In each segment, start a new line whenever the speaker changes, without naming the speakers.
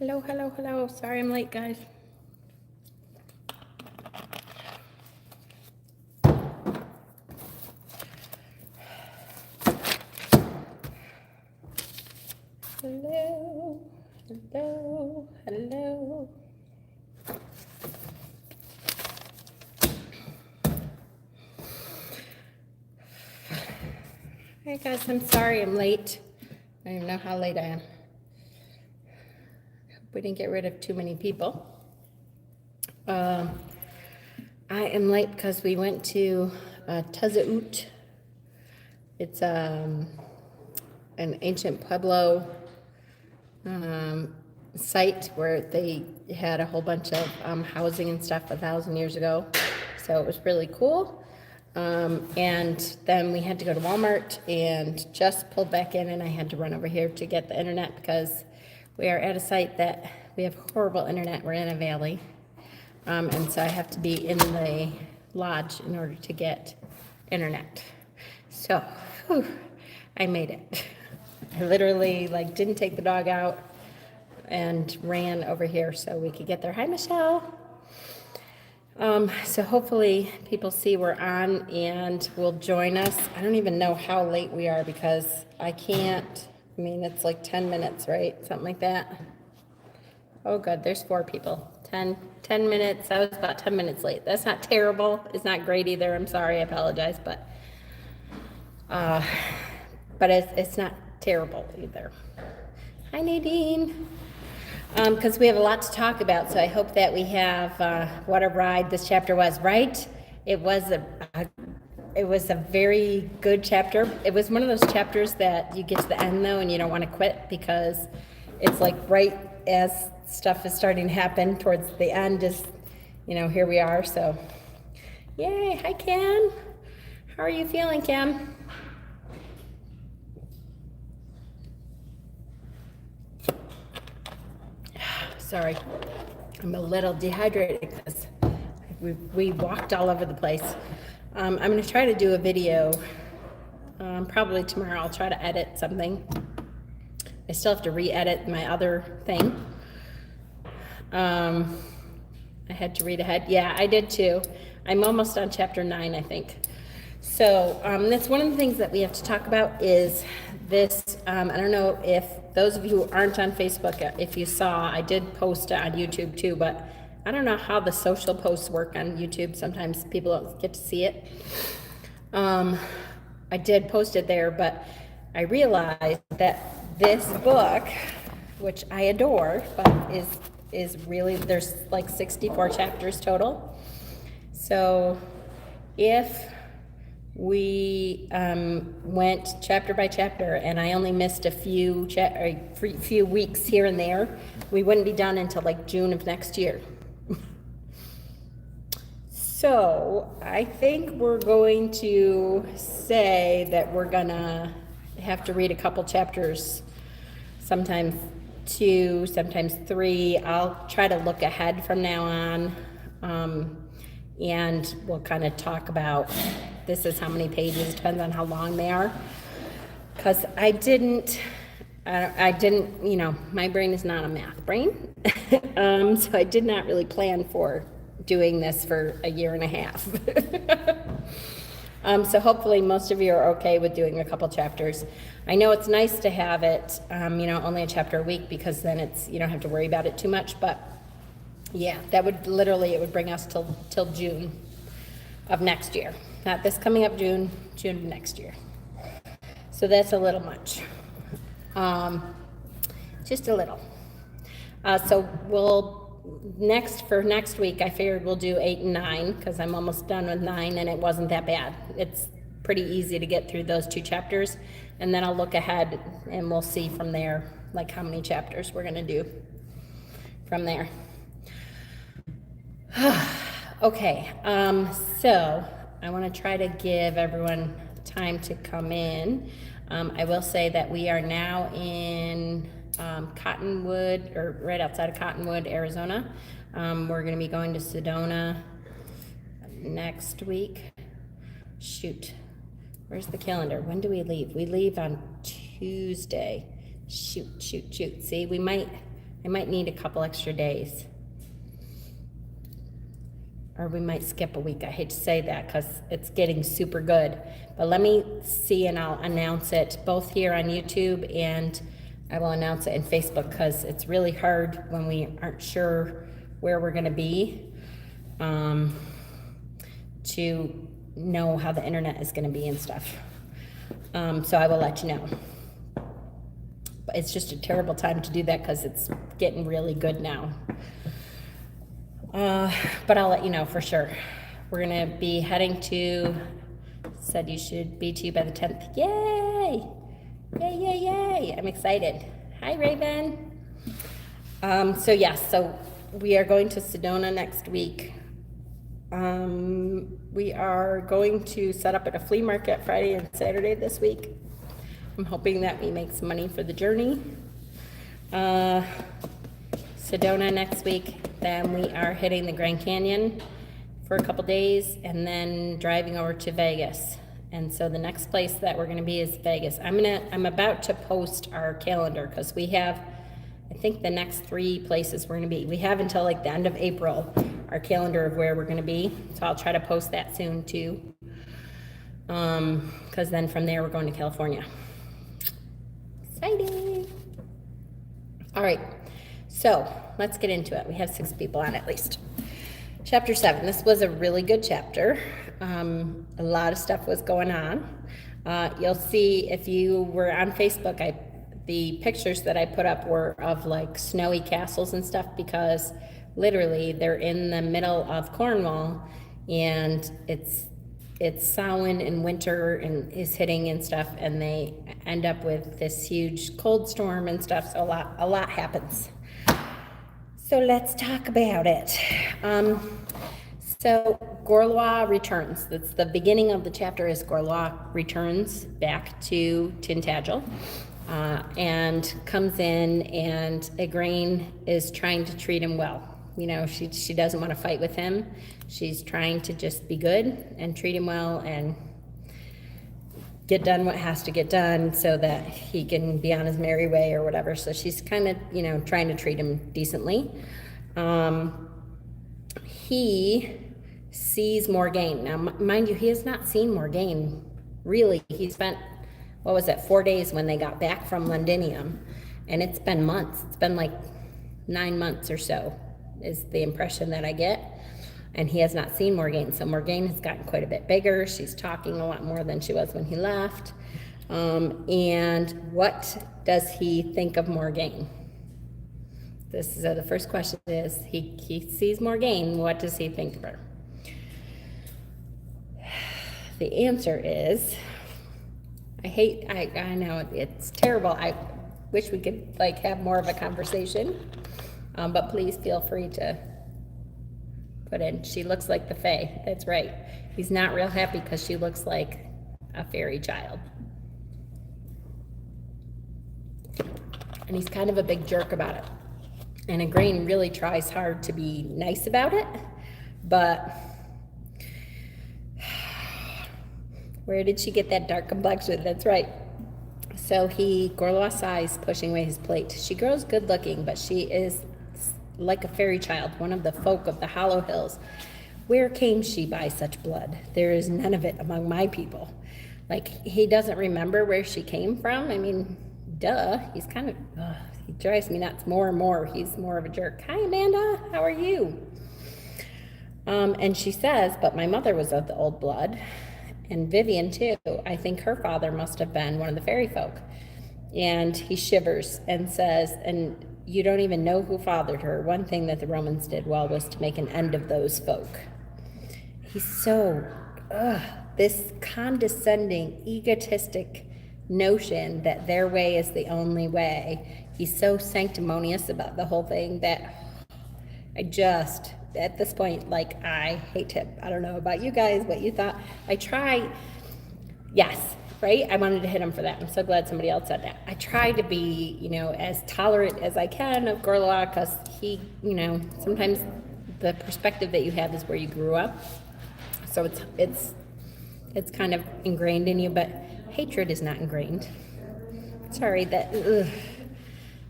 Hello, hello, hello. Sorry I'm late, guys. Hello, hello, hello. Hey guys, I'm sorry I'm late. I don't even know how late I am. We didn't get rid of too many people. I am late because we went to Tazaut. It's an ancient Pueblo site where they had a whole bunch of housing and stuff 1,000 years ago. So it was really cool. And then we had to go to Walmart and just pulled back in, and I had to run over here to get the internet because we are at a site that we have horrible internet. We're in a valley. And so I have to be in the lodge in order to get internet. So, whew, I made it. I literally didn't take the dog out and ran over here so we could get there. Hi, Michelle. So hopefully people see we're on and will join us. I don't even know how late we are because I can't, it's like 10 minutes, right? Something like that. Oh, good. There's 4 people. 10 minutes. I was about 10 minutes late. That's not terrible. It's not great either. I'm sorry. I apologize, but it's not terrible either. Hi, Nadine. Because we have a lot to talk about, so I hope that we have what a ride this chapter was, right? It was a very good chapter. It was one of those chapters that you get to the end though and you don't want to quit because it's like right as stuff is starting to happen towards the end is, here we are. So yay. Hi, Cam. How are you feeling, Cam? Sorry, I'm a little dehydrated because we walked all over the place. I'm going to try to do a video probably tomorrow. I'll try to edit something. I still have to re-edit my other thing. I had to read ahead. Yeah, I did too. I'm almost on chapter 9, I think. So that's one of the things that we have to talk about is this. I don't know if those of you who aren't on Facebook, if you saw, I did post it on YouTube too, but I don't know how the social posts work on YouTube. Sometimes people don't get to see it. I did post it there, but I realized that this book, which I adore, but is really, there's like 64 chapters total. So if we went chapter by chapter and I only missed a few weeks here and there, we wouldn't be done until like June of next year. So I think we're going to say that we're gonna have to read a couple chapters, sometimes 2, sometimes 3. I'll try to look ahead from now on, and we'll kind of talk about this is how many pages, depends on how long they are. Because I didn't, my brain is not a math brain. So I did not really plan for doing this for a year and a half. So hopefully most of you are okay with doing a couple chapters. I know it's nice to have it, only a chapter a week because then you don't have to worry about it too much, but yeah, that would it would bring us till June of next year. Not this coming up June of next year. So that's a little much. Just a little. So for next week, I figured we'll do 8 and 9 because I'm almost done with 9 and it wasn't that bad. It's pretty easy to get through those 2 chapters. And then I'll look ahead and we'll see from there, like how many chapters we're gonna do from there. Okay, so I want to try to give everyone time to come in. I will say that we are now in Cottonwood, or right outside of Cottonwood, Arizona. We're going to be going to Sedona next week. Shoot, where's the calendar? When do we leave? We leave on Tuesday. Shoot. See, we might I might need a couple extra days. Or we might skip a week. I hate to say that because it's getting super good. But let me see, and I'll announce it both here on YouTube, and I will announce it in Facebook, because it's really hard when we aren't sure where we're going to be to know how the internet is going to be and stuff. So I will let you know. But it's just a terrible time to do that because it's getting really good now. But I'll let you know for sure. We're going to be heading to, said you should be to you by the 10th. Yay! Yay, yay, yay. I'm excited. Hi, Raven. So yes, so we are going to Sedona next week. We are going to set up at a flea market Friday and Saturday this week. I'm hoping that we make some money for the journey. Sedona next week. Then we are hitting the Grand Canyon for a couple days and then driving over to Vegas. And so the next place that we're gonna be is Vegas. I'm about to post our calendar because we have, I think, the next 3 places we're gonna be. We have until like the end of April, our calendar of where we're gonna be. So I'll try to post that soon too. Because then from there we're going to California. Exciting. All right, so let's get into it. We have 6 people on at least. Chapter 7, this was a really good chapter. A lot of stuff was going on. You'll see if you were on Facebook, the pictures that I put up were of like snowy castles and stuff, because literally they're in the middle of Cornwall and it's Samhain and winter and is hitting and stuff, and they end up with this huge cold storm and stuff. So a lot happens. So let's talk about it. So Gorlois returns. That's the beginning of the chapter. Is Gorlois returns back to Tintagel and comes in, and Igraine is trying to treat him well. You know, she doesn't want to fight with him. She's trying to just be good and treat him well and get done what has to get done so that he can be on his merry way or whatever. So she's kind of, you know, trying to treat him decently. He sees Morgaine. Now, mind you, he has not seen Morgaine, really. He spent, 4 days when they got back from Londinium, and it's been months. It's been like 9 months or so, is the impression that I get. And he has not seen Morgaine. So Morgaine has gotten quite a bit bigger. She's talking a lot more than she was when he left. And what does he think of Morgaine? So the first question is, he sees Morgaine, what does he think of her? The answer is, I know it's terrible. I wish we could like have more of a conversation, but please feel free to put in, she looks like the Fae. That's right. He's not real happy because she looks like a fairy child. And he's kind of a big jerk about it. And Igraine really tries hard to be nice about it, but where did she get that dark complexion? That's right. So Gorlois sighs, pushing away his plate. She grows good looking, but she is like a fairy child, one of the folk of the Hollow Hills. Where came she by such blood? There is none of it among my people. Like, he doesn't remember where she came from. I mean, duh. He's kind of, he drives me nuts more and more. He's more of a jerk. Hi, Amanda. How are you? And she says, but my mother was of the old blood, and Vivian too. I think her father must have been one of the fairy folk. And he shivers and says, and you don't even know who fathered her. One thing that the Romans did well was to make an end of those folk. He's so, this condescending, egotistic notion that their way is the only way. He's so sanctimonious about the whole thing that I just, at this point, like, I hate him. I don't know about you guys, what you thought. I try, yes, right? I wanted to hit him for that. I'm so glad somebody else said that. I try to be, you know, as tolerant as I can of Gorlois, because he, you know, sometimes the perspective that you have is where you grew up. So it's kind of ingrained in you, but hatred is not ingrained. Sorry, that,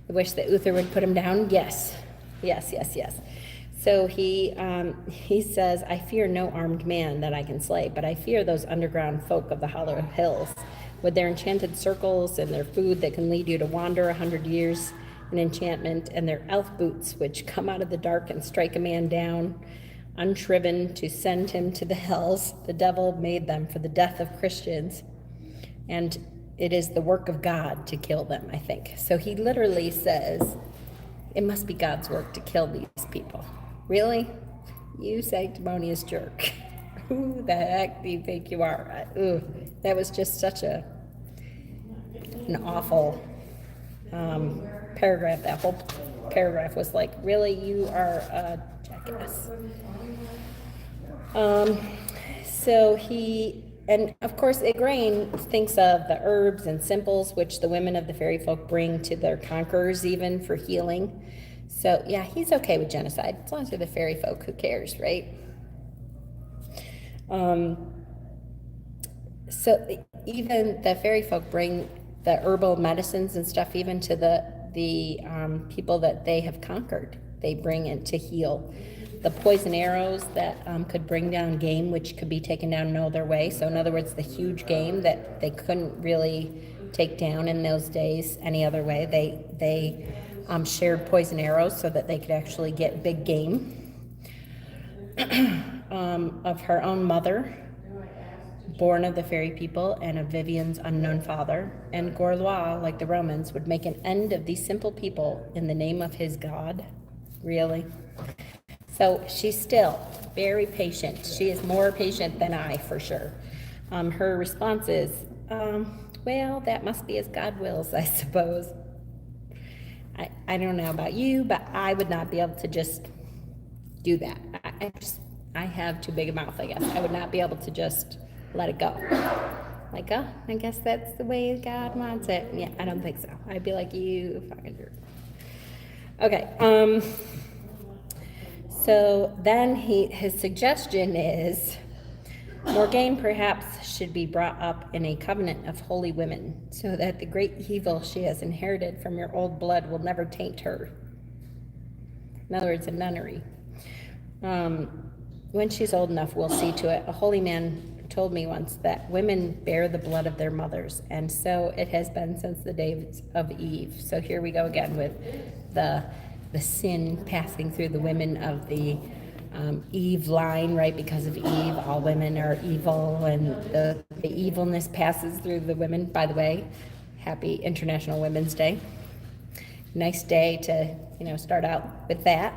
I wish that Uther would put him down. Yes, yes, yes, yes. So he says, I fear no armed man that I can slay, but I fear those underground folk of the hollow hills, with their enchanted circles and their food that can lead you to wander 100 years in enchantment, and their elf boots which come out of the dark and strike a man down, unshriven, to send him to the hells. The devil made them for the death of Christians, and it is the work of God to kill them, I think. So he literally says, it must be God's work to kill these people. Really? You sanctimonious jerk. Who the heck do you think you are? Ooh, that was just such an awful paragraph. That whole paragraph was like, really? You are a jackass. So and of course, Igraine thinks of the herbs and simples which the women of the fairy folk bring to their conquerors, even for healing. So yeah, he's okay with genocide as long as they're the fairy folk. Who cares, right? So even the fairy folk bring the herbal medicines and stuff even to the people that they have conquered. They bring it to heal. The poison arrows that could bring down game, which could be taken down no other way. So in other words, the huge game that they couldn't really take down in those days any other way. They shared poison arrows so that they could actually get big game. Of her own mother, born of the fairy people, and of Vivian's unknown father. And Gorlois, like the Romans, would make an end of these simple people in the name of his God. Really? So she's still very patient. She is more patient than I, for sure. Her response is, well, that must be as God wills, I suppose. I don't know about you, but I would not be able to just do that. I have too big a mouth, I guess. I would not be able to just let it go. Like, oh, I guess that's the way God wants it. Yeah, I don't think so. I'd be like, you fucking jerk. Okay, so then his suggestion is Morgane perhaps should be brought up in a covenant of holy women, so that the great evil she has inherited from your old blood will never taint her. In other words, a nunnery. When she's old enough, we'll see to it. A holy man told me once that women bear the blood of their mothers, and so it has been since the days of Eve. So here we go again with the sin passing through the women of the Eve line, right? Because of Eve, all women are evil, and the evilness passes through the women. By the way, happy International Women's Day. Nice day to, start out with that.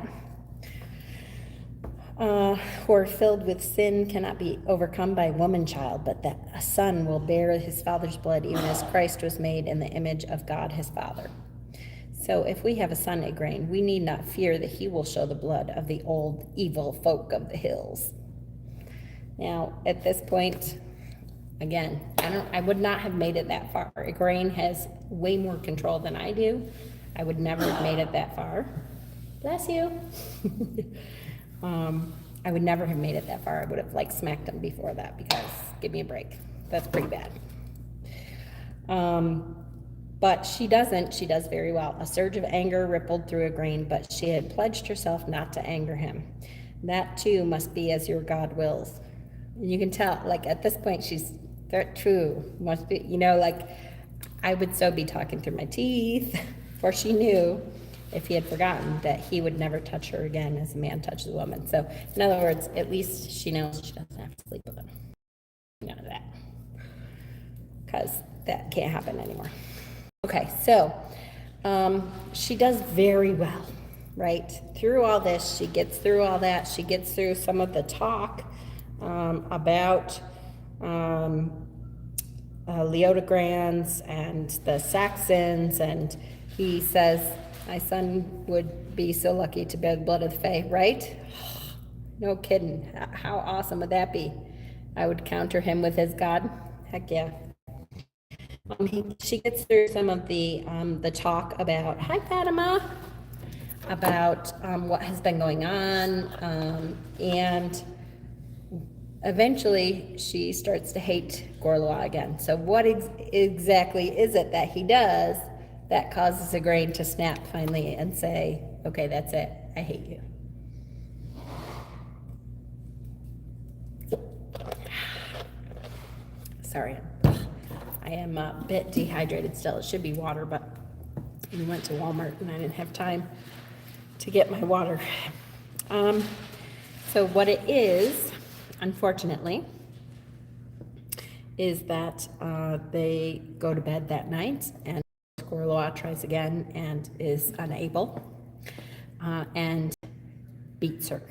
Who are filled with sin cannot be overcome by a woman child, but that a son will bear his father's blood, even as Christ was made in the image of God his Father. So if we have a son, Igraine, we need not fear that he will show the blood of the old evil folk of the hills. Now, at this point, again, I would not have made it that far. Igraine has way more control than I do. I would never have made it that far. Bless you. I would never have made it that far. I would have smacked him before that, because give me a break. That's pretty bad. But she doesn't. She does very well. A surge of anger rippled through Igraine, but she had pledged herself not to anger him. That too must be as your God wills. And you can tell, at this point, she's true. Must be, I would so be talking through my teeth, for she knew, if he had forgotten, that he would never touch her again as a man touches a woman. So, in other words, at least she knows she doesn't have to sleep with him. None of that. Because that can't happen anymore. Okay, so she does very well, right? Through all this, she gets through all that. She gets through some of the talk about Leodograns and the Saxons, and he says, my son would be so lucky to bear the blood of the Fae, right? No kidding. How awesome would that be? I would counter him with his God. Heck yeah. She gets through some of the talk about, hi Fatima, about what has been going on, and eventually she starts to hate Gorlois again. So what exactly is it that he does that causes Igraine to snap finally and say, okay, that's it, I hate you. Sorry, I am a bit dehydrated still. It should be water, but we went to Walmart and I didn't have time to get my water. So what it is, unfortunately, is that they go to bed that night and Gorlois tries again and is unable and beats her.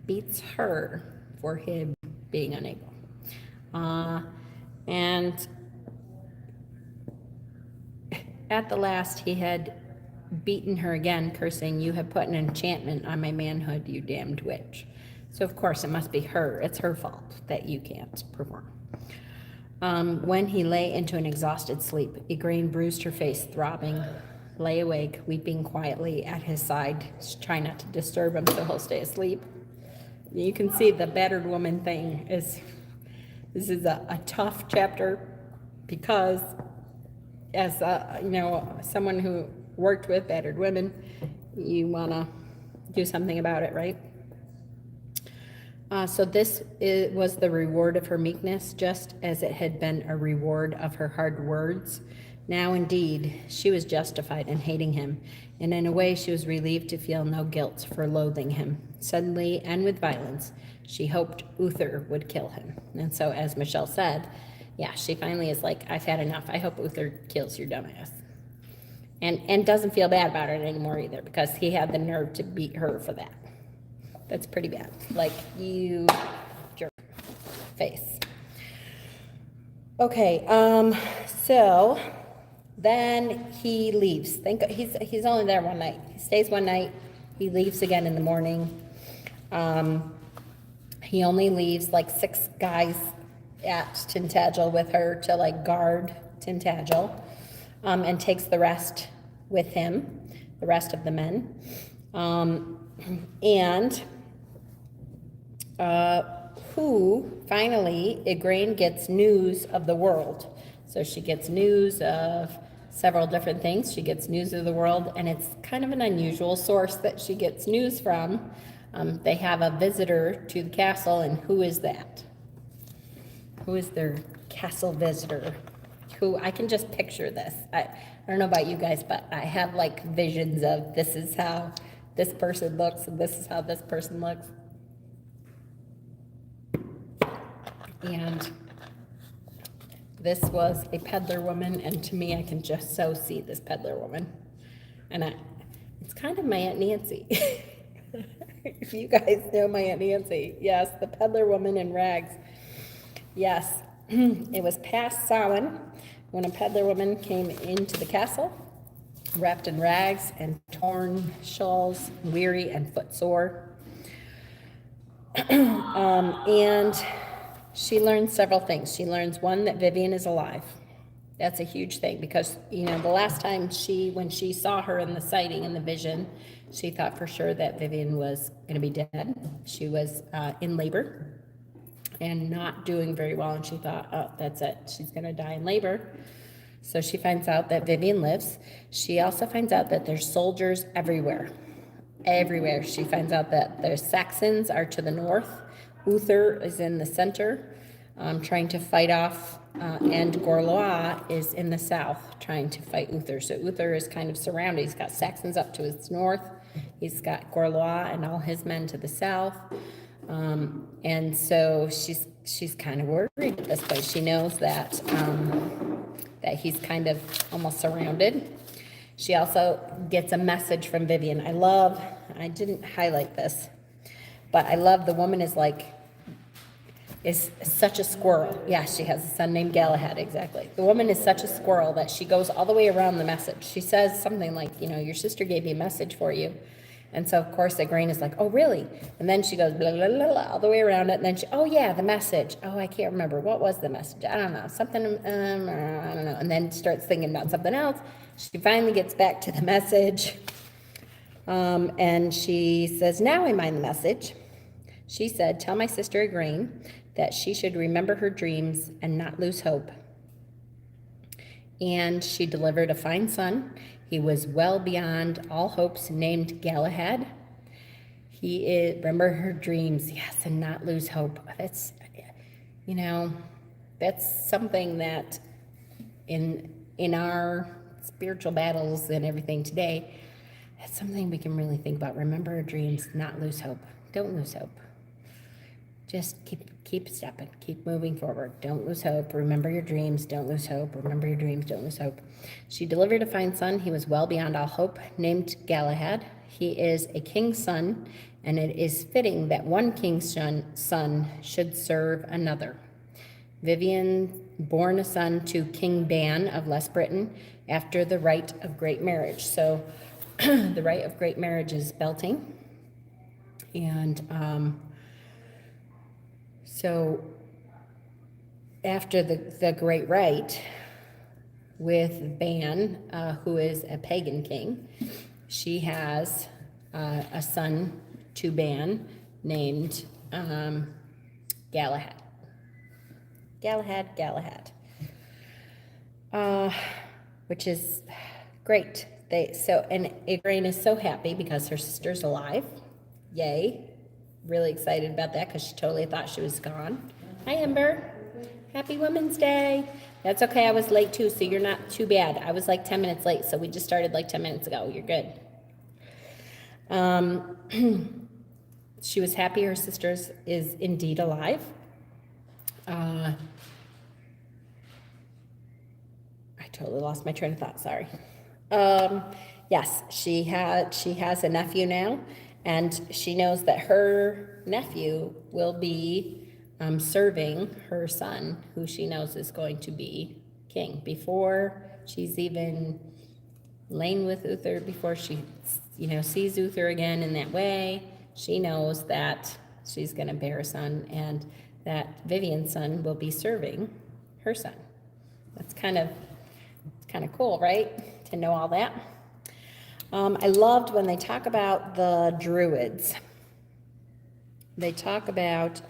Beats her for him being unable. And at the last, he had beaten her again, cursing, "You have put an enchantment on my manhood, you damned witch." So of course it must be her. It's her fault that you can't perform. When he lay into an exhausted sleep, Igraine bruised her face, throbbing, lay awake, weeping quietly at his side, trying not to disturb him so he'll stay asleep. You can see the battered woman thing is, this is a tough chapter because as someone who worked with battered women, you want to do something about it, right? So this was the reward of her meekness, just as it had been a reward of her hard words. Now, indeed, she was justified in hating him, and in a way she was relieved to feel no guilt for loathing him. Suddenly, and with violence, she hoped Uther would kill him. And so, as Michelle said, yeah, she finally is like, I've had enough. I hope Uther kills your dumbass. And doesn't feel bad about it anymore either, because he had the nerve to beat her for that. That's pretty bad. Like, you jerk face. Okay, so then he leaves. He's only there one night. He stays one night. He leaves again in the morning. He only leaves like 6 guys at Tintagel with her to like guard Tintagel, and takes the rest with him, the rest of the men. Who finally, Igraine gets news of the world. So she gets news of several different things. She gets news of the world, and it's kind of an unusual source that she gets news from. They have a visitor to the castle, and who is that? Who is their castle visitor? Who, I can just picture this. I don't know about you guys, but I have like visions of this is how this person looks, and this is how this person looks. And this was a peddler woman, and to me, I can just so see this peddler woman. And it's kind of my Aunt Nancy. If you guys know my Aunt Nancy, yes, the peddler woman in rags. Yes, it was past Samhain when a peddler woman came into the castle, wrapped in rags and torn shawls, weary and footsore. And she learns several things. She learns, one, that Vivian is alive. That's a huge thing because, the last time when she saw her in the sighting, in the vision, she thought for sure that Vivian was going to be dead. She was in labor and not doing very well, and she thought, oh, that's it. She's going to die in labor. So she finds out that Vivian lives. She also finds out that there's soldiers everywhere. Everywhere. She finds out that the Saxons are to the north. Uther is in the center, trying to fight off, and Gorlois is in the south, trying to fight Uther. So Uther is kind of surrounded. He's got Saxons up to his north. He's got Gorlois and all his men to the south. And so she's kind of worried at this point. She knows that he's kind of almost surrounded. She also gets a message from Vivian. I didn't highlight this, but I love the woman is such a squirrel. Yeah, she has a son named Galahad, exactly. The woman is such a squirrel that she goes all the way around the message. She says something like, your sister gave me a message for you. And so, of course, Igraine is like, oh, really? And then she goes blah, blah, blah, blah, all the way around it. And then oh, yeah, the message. Oh, I can't remember. What was the message? I don't know. Something, I don't know. And then starts thinking about something else. She finally gets back to the message. And she says, now I mind the message. She said, tell my sister Igraine that she should remember her dreams and not lose hope. and she delivered a fine son. He was well beyond all hopes, named Galahad. He is, remember her dreams, yes, and not lose hope. That's, you know, that's something that in our spiritual battles and everything today, that's something we can really think about. Remember our dreams, not lose hope. Don't lose hope. Just keep stepping, keep moving forward. Don't lose hope. Remember your dreams, don't lose hope. Remember your dreams, don't lose hope. She delivered a fine son. He was well beyond all hope, named Galahad. He is a king's son, and it is fitting that one king's son should serve another. Vivian born a son to King Ban of Les Britain after the rite of great marriage. So the rite of great marriage is belting. And so after the great rite with Ban, who is a pagan king, she has a son to Ban named Galahad. Galahad. Which is great. And Igraine is so happy because her sister's alive. Yay. Really excited about that because she totally thought she was gone. Hi, Ember. Happy Women's Day. That's okay. I was late too, so you're not too bad. I was like 10 minutes late, so we just started like 10 minutes ago. You're good. She was happy her sister is indeed alive. I totally lost my train of thought. Sorry. Yes, she has a nephew now, and she knows that her nephew will be serving her son, who she knows is going to be king, before she's even lain with Uther, before she, sees Uther again in that way. She knows that she's going to bear a son, and that Vivian's son will be serving her son. That's kind of cool, right? To know all that. I loved when they talk about the Druids. They talk about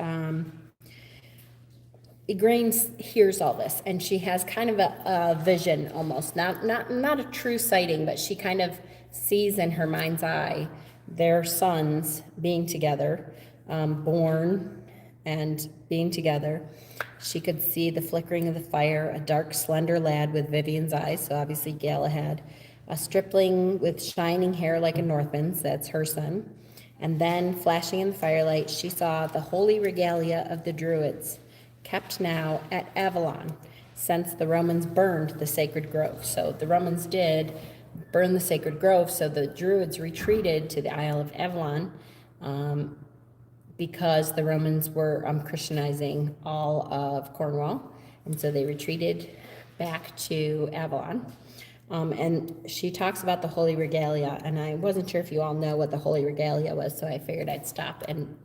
Igraine hears all this, and she has kind of a vision almost, not a true sighting, but she kind of sees in her mind's eye their sons being together, born and being together. She could see the flickering of the fire, a dark, slender lad with Vivian's eyes, so obviously Galahad, a stripling with shining hair like a Northman's, that's her son. And then, flashing in the firelight, she saw the holy regalia of the Druids, kept now at Avalon, since the Romans burned the sacred grove. So the Romans did burn the sacred grove, so the Druids retreated to the Isle of Avalon, because the Romans were Christianizing all of Cornwall, and so they retreated back to Avalon. And she talks about the Holy Regalia, and I wasn't sure if you all know what the Holy Regalia was, so I figured I'd stop and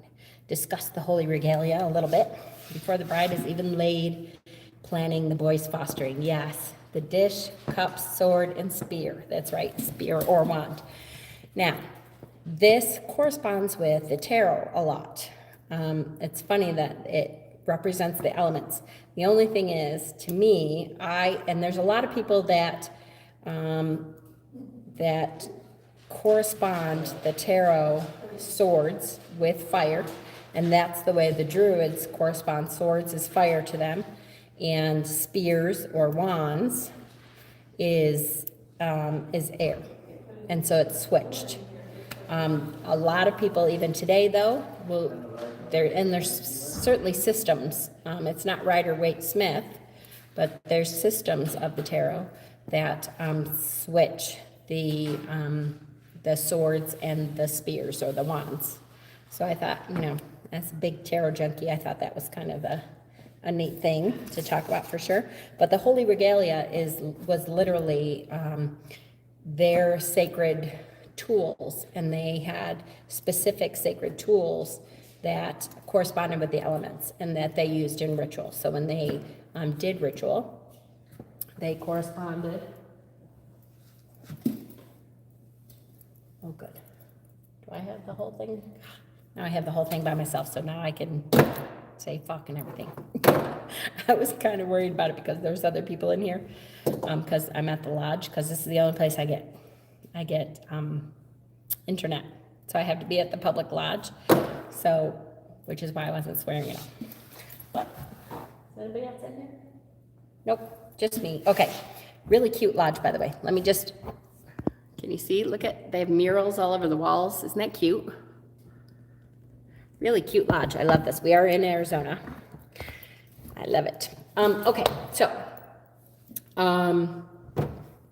discuss the Holy Regalia a little bit before the bride is even laid, planning the boy's fostering. Yes, the dish, cup, sword, and spear. That's right, spear or wand. Now, this corresponds with the tarot a lot. It's funny that it represents the elements. The only thing is, to me, and there's a lot of people that correspond the tarot swords with fire, and that's the way the Druids correspond. Swords is fire to them, and spears or wands is air, and so it's switched. A lot of people, even today, though, there's certainly systems. It's not Rider-Waite-Smith, but there's systems of the tarot that switch the swords and the spears or the wands. So I thought, as a big tarot junkie, I thought that was kind of a neat thing to talk about for sure. But the Holy Regalia was literally their sacred tools, and they had specific sacred tools that corresponded with the elements and that they used in ritual. So when they did ritual, they corresponded. Oh, good. Do I have the whole thing? Now I have the whole thing by myself, so now I can say fuck and everything. I was kind of worried about it because there's other people in here, because I'm at the lodge, because this is the only place I get internet. So I have to be at the public lodge, so, which is why I wasn't swearing it off. But, is anybody else in here? Nope, just me. Okay, really cute lodge, by the way. Let me just, can you see? Look at, they have murals all over the walls. Isn't that cute? Really cute lodge. I love this. We are in Arizona. I love it. Okay, so,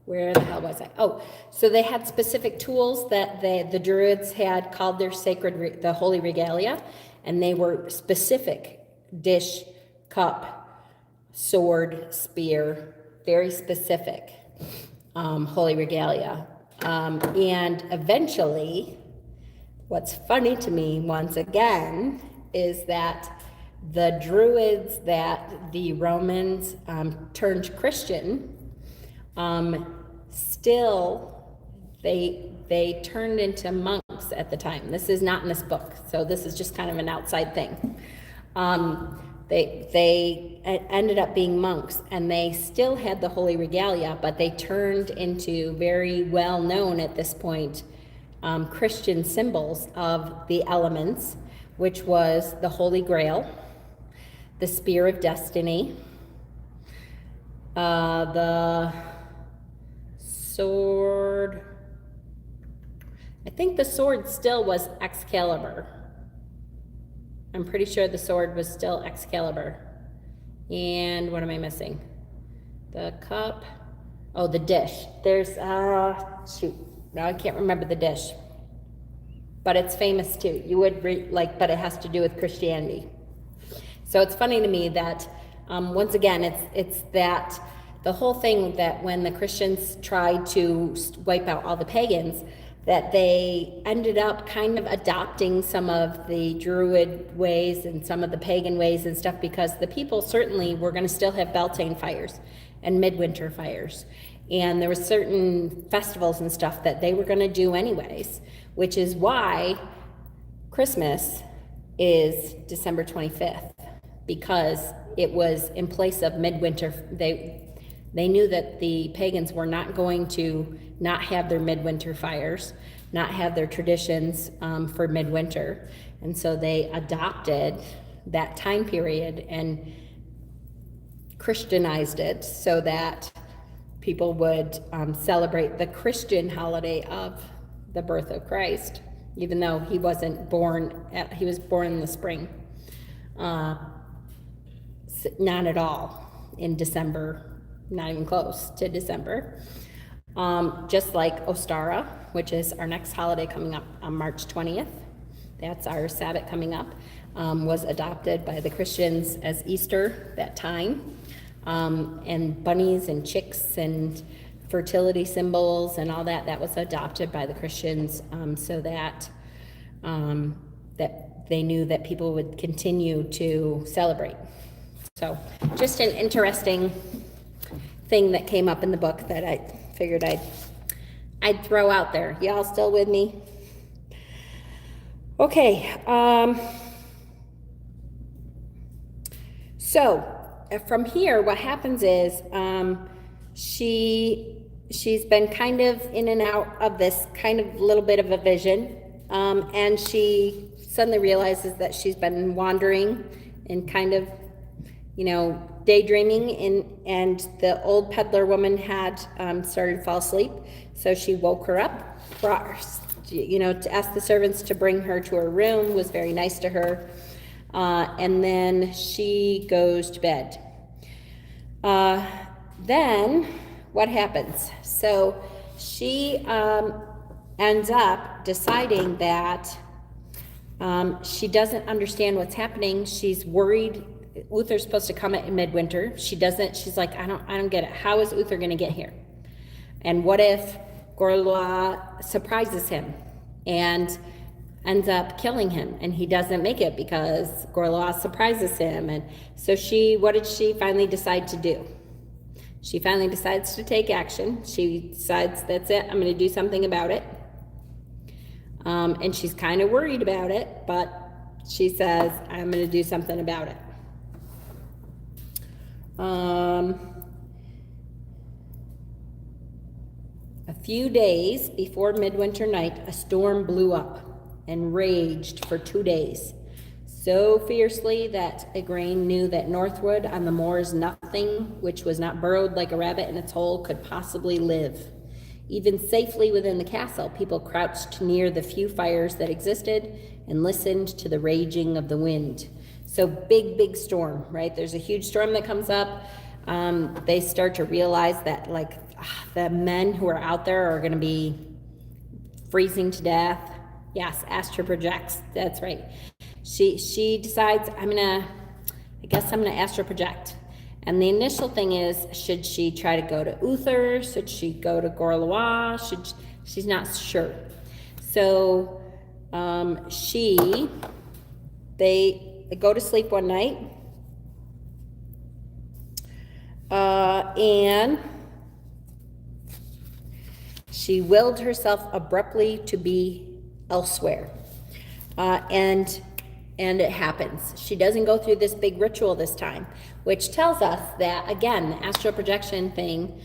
where the hell was I? Oh, so they had specific tools that the Druids had called their sacred, the holy regalia, and they were specific: dish, cup, sword, spear, very specific holy regalia. And eventually, what's funny to me, once again, is that the Druids that the Romans turned Christian, still they turned into monks at the time. This is not in this book, so this is just kind of an outside thing. They ended up being monks, and they still had the holy regalia, but they turned into very well known at this point Christian symbols of the elements, which was the Holy Grail, the Spear of Destiny, the sword. I think the sword still was Excalibur. I'm pretty sure the sword was still Excalibur. And what am I missing? The cup. Oh, the dish. There's, shoot. Now I can't remember the dish. But it's famous too. You would, but it has to do with Christianity. So it's funny to me that, once again, it's that the whole thing that when the Christians tried to wipe out all the pagans, that they ended up kind of adopting some of the Druid ways and some of the pagan ways and stuff, because the people certainly were going to still have Beltane fires and midwinter fires. And there were certain festivals and stuff that they were going to do anyways, which is why Christmas is December 25th, because it was in place of midwinter. They knew that the pagans were not going to not have their midwinter fires, not have their traditions for midwinter. And so they adopted that time period and Christianized it so that people would celebrate the Christian holiday of the birth of Christ, even though he wasn't born, he was born in the spring. Not at all in December, not even close to December. Just like Ostara, which is our next holiday coming up on March 20th. That's our Sabbath coming up, was adopted by the Christians as Easter that time. And bunnies and chicks and fertility symbols and all that was adopted by the Christians, so that that they knew that people would continue to celebrate. So just an interesting thing that came up in the book that I figured I'd throw out there. Y'all still with me? Okay. So from here, what happens is she's been kind of in and out of this kind of little bit of a vision, and she suddenly realizes that she's been wandering and kind of, daydreaming, and the old peddler woman had started to fall asleep. So she woke her up, brought her, to ask the servants to bring her to her room, was very nice to her, and then she goes to bed. Then what happens? So she ends up deciding that she doesn't understand what's happening. She's worried. Uther's supposed to come at midwinter. She doesn't. She's like, I don't get it. How is Uther going to get here? And what if Gorlois surprises him and ends up killing him, and he doesn't make it because Gorlois surprises him? And so what did she finally decide to do? She finally decides to take action. She decides, that's it, I'm going to do something about it. And she's kind of worried about it, but she says, I'm going to do something about it. A few days before midwinter night, a storm blew up and raged for 2 days, so fiercely that Igraine knew that northward on the moors nothing which was not burrowed like a rabbit in its hole could possibly live. Even safely within the castle, people crouched near the few fires that existed and listened to the raging of the wind. So big storm, right? There's a huge storm that comes up. They start to realize that the men who are out there are going to be freezing to death. Yes, Astra projects. That's right. She decides, I guess I'm gonna astral project. And the initial thing is, should she try to go to Uther? Should she go to Gorlois? She's not sure. So they go to sleep one night, and she willed herself abruptly to be elsewhere. And it happens. She doesn't go through this big ritual this time, which tells us that, again, the astral projection thing,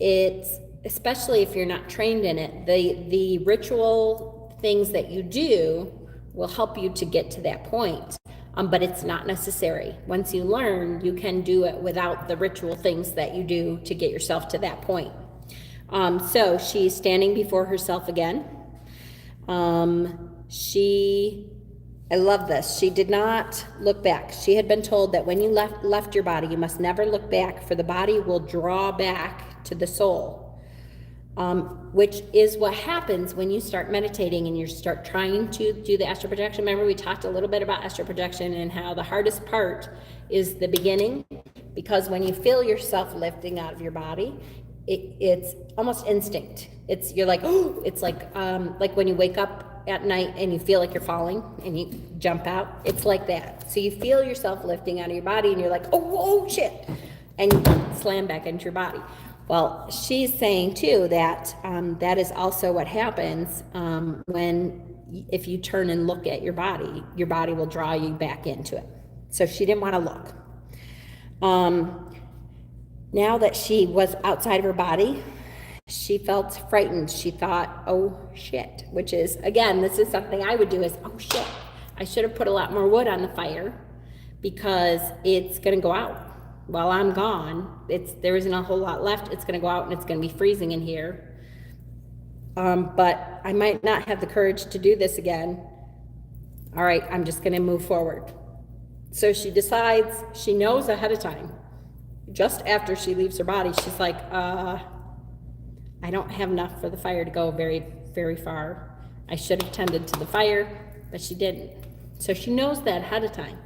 it's, especially if you're not trained in it, the ritual things that you do will help you to get to that point. But it's not necessary. Once you learn, you can do it without the ritual things that you do to get yourself to that point. So she's standing before herself again. I love this. She did not look back. She had been told that when you left your body, you must never look back, for the body will draw back to the soul, which is what happens when you start meditating and you start trying to do the astral projection. Remember, we talked a little bit about astral projection and how the hardest part is the beginning, because when you feel yourself lifting out of your body, it's almost instinct. You're like, oh, it's like when you wake up at night and you feel like you're falling and you jump out. It's like that. So you feel yourself lifting out of your body and you're like, oh shit, and you slam back into your body. Well, she's saying too that that is also what happens if you turn and look at your body will draw you back into it. So she didn't want to look. Now that she was outside of her body, she felt frightened. She thought, oh shit, which is, again, this is something I would do is, oh shit, I should have put a lot more wood on the fire because it's going to go out. While I'm gone, there isn't a whole lot left. It's going to go out and it's going to be freezing in here. But I might not have the courage to do this again. All right, I'm just going to move forward. So she decides, she knows ahead of time, just after she leaves her body, she's like, I don't have enough for the fire to go very, very far. I should have tended to the fire, but she didn't. So she knows that ahead of time.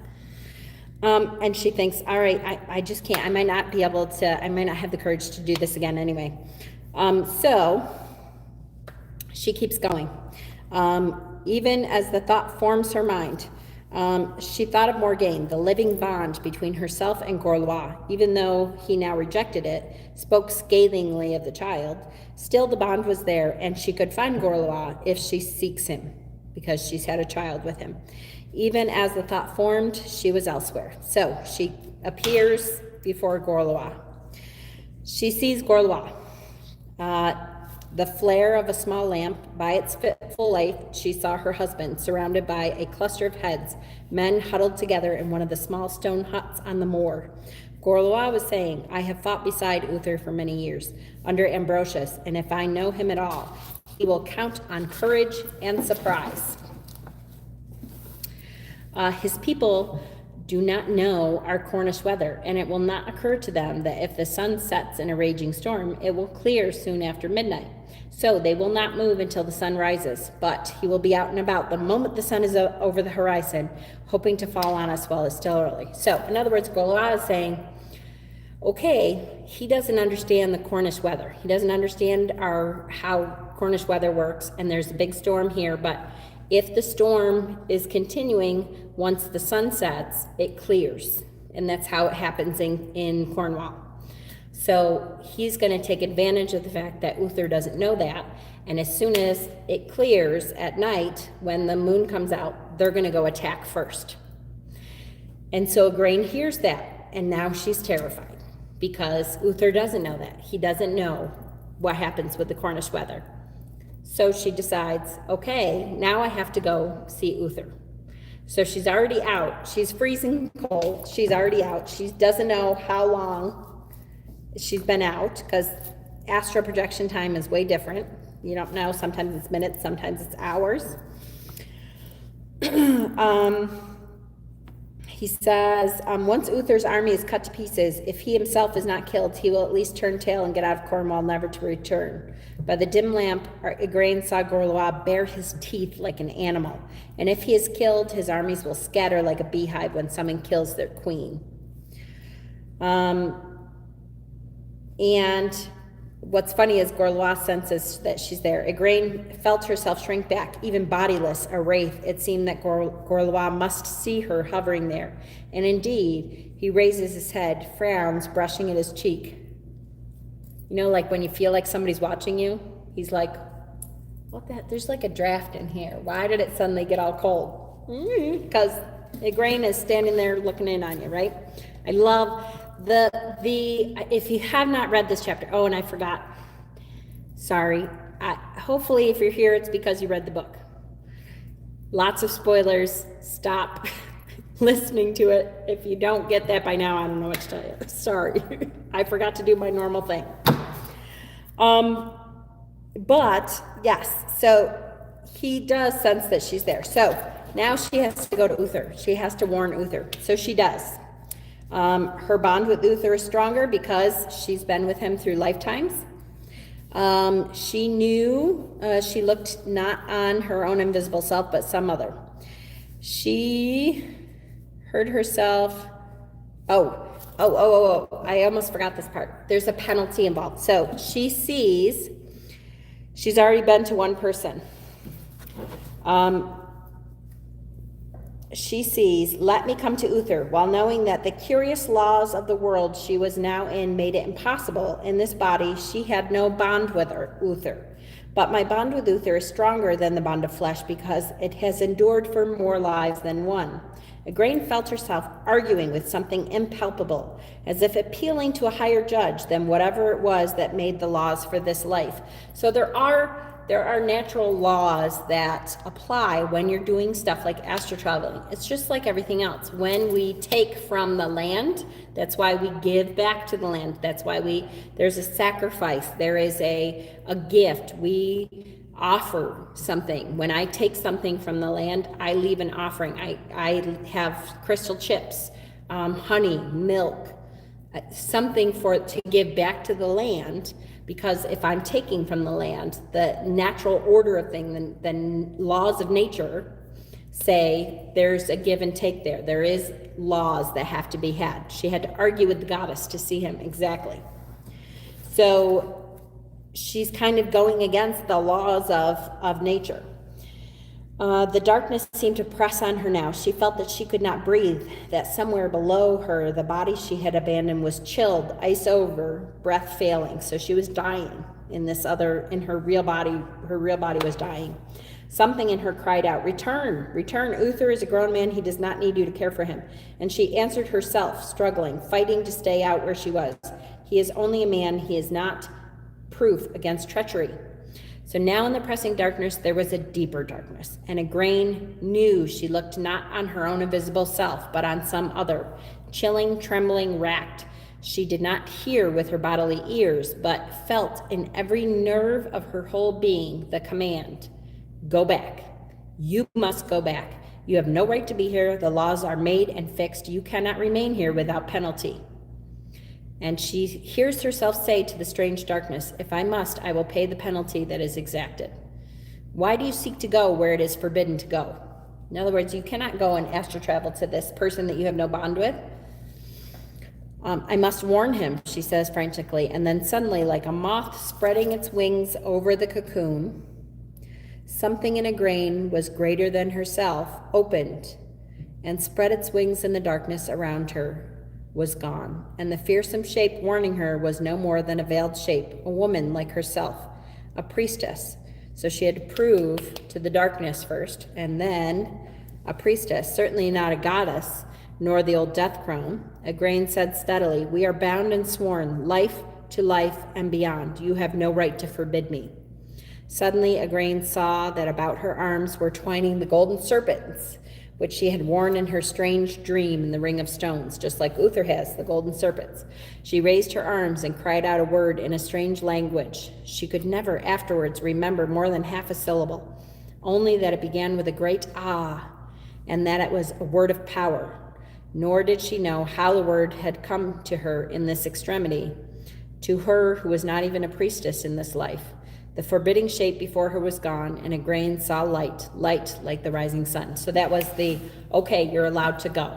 And she thinks, all right, I just can't. I might not have the courage to do this again anyway. So she keeps going. Even as the thought forms her mind, she thought of Morgaine, the living bond between herself and Gorlois. Even though he now rejected it, spoke scathingly of the child, still the bond was there, and she could find Gorlois if she seeks him, because she's had a child with him. Even as the thought formed, she was elsewhere. So she appears before Gorlois. She sees Gorlois. The flare of a small lamp, by its fitful light, she saw her husband, surrounded by a cluster of heads, men huddled together in one of the small stone huts on the moor. Gorlois was saying, I have fought beside Uther for many years, under Ambrosius, and if I know him at all, he will count on courage and surprise. His people do not know our Cornish weather, and it will not occur to them that if the sun sets in a raging storm, it will clear soon after midnight. So they will not move until the sun rises, but he will be out and about the moment the sun is over the horizon, hoping to fall on us while it's still early. So, in other words, Gorlois is saying, okay, he doesn't understand the Cornish weather. He doesn't understand how Cornish weather works, and there's a big storm here, but if the storm is continuing, once the sun sets, it clears. And that's how it happens in Cornwall. So he's going to take advantage of the fact that Uther doesn't know that. And as soon as it clears at night, when the moon comes out, they're going to go attack first. And so Igraine hears that. And now she's terrified because Uther doesn't know that. He doesn't know what happens with the Cornish weather. So she decides, okay, now I have to go see Uther. So she's already out. She's freezing cold. She's already out. She doesn't know how long she's been out because astral projection time is way different. You don't know. Sometimes it's minutes, sometimes it's hours. He says, once Uther's army is cut to pieces, if he himself is not killed, he will at least turn tail and get out of Cornwall, never to return. By the dim lamp, Igraine saw Gorlois bare his teeth like an animal. And if he is killed, his armies will scatter like a beehive when someone kills their queen. And what's funny is Gorlois senses that she's there. Igraine felt herself shrink back, even bodiless, a wraith. It seemed that Gorlois must see her hovering there. And indeed, he raises his head, frowns, brushing at his cheek. You know, like when you feel like somebody's watching you, he's like, what the heck? There's like a draft in here. Why did it suddenly get all cold? Because Igraine is standing there looking in on you, right? I love if you have not read this chapter, oh, and I forgot. Sorry. Hopefully, if you're here, it's because you read the book. Lots of spoilers. Stop listening to it. If you don't get that by now, I don't know what to tell you. Sorry. I forgot to do my normal thing. But yes, so he does sense that she's there. So now she has to go to Uther. She has to warn Uther. So she does. Her bond with Uther is stronger because she's been with him through lifetimes. She knew, she looked not on her own invisible self, but some other. She heard herself, I almost forgot this part. There's a penalty involved. So she sees, she's already been to one person. She sees, let me come to Uther, while knowing that the curious laws of the world she was now in made it impossible. In this body, she had no bond with Uther. But my bond with Uther is stronger than the bond of flesh because it has endured for more lives than one. Igraine felt herself arguing with something impalpable, as if appealing to a higher judge than whatever it was that made the laws for this life. So there are natural laws that apply when you're doing stuff like astral traveling. It's just like everything else. When we take from the land, that's why we give back to the land. That's why there's a sacrifice. There is a gift. We offer something. When I take something from the land, I leave an offering. I have crystal chips, honey, milk, something to give back to the land. Because if I'm taking from the land, the natural order of things, the laws of nature say there's a give and take there. There is laws that have to be had. She had to argue with the goddess to see him exactly. So she's kind of going against the laws of nature. The darkness seemed to press on her now. She felt that she could not breathe, that somewhere below her, the body she had abandoned was chilled, ice over, breath failing. So she was dying in her real body. Her real body was dying. Something in her cried out, return, return. Uther is a grown man. He does not need you to care for him. And she answered herself, struggling, fighting to stay out where she was. He is only a man. He is not proof against treachery. So now in the pressing darkness, there was a deeper darkness, and Igraine knew she looked not on her own invisible self, but on some other, chilling, trembling, racked. She did not hear with her bodily ears, but felt in every nerve of her whole being the command, go back. You must go back. You have no right to be here. The laws are made and fixed. You cannot remain here without penalty. And she hears herself say to the strange darkness, if I must, I will pay the penalty that is exacted. Why do you seek to go where it is forbidden to go? In other words, you cannot go and astral travel to this person that you have no bond with. I must warn him, she says frantically. And then suddenly, like a moth spreading its wings over the cocoon, something in Igraine was greater than herself, opened, and spread its wings in the darkness around her. Was gone, and the fearsome shape warning her was no more than a veiled shape, a woman like herself, a priestess. So she had to prove to the darkness first, and then a priestess, certainly not a goddess, nor the old death crone. Igraine said steadily, "We are bound and sworn, life to life and beyond. You have no right to forbid me." Suddenly, Igraine saw that about her arms were twining the golden serpents, which she had worn in her strange dream in the Ring of Stones, just like Uther has, the golden serpents. She raised her arms and cried out a word in a strange language. She could never afterwards remember more than half a syllable, only that it began with a great ah, and that it was a word of power. Nor did she know how the word had come to her in this extremity, to her who was not even a priestess in this life. The forbidding shape before her was gone, and Igraine saw light like the rising sun. So that was the, okay, you're allowed to go.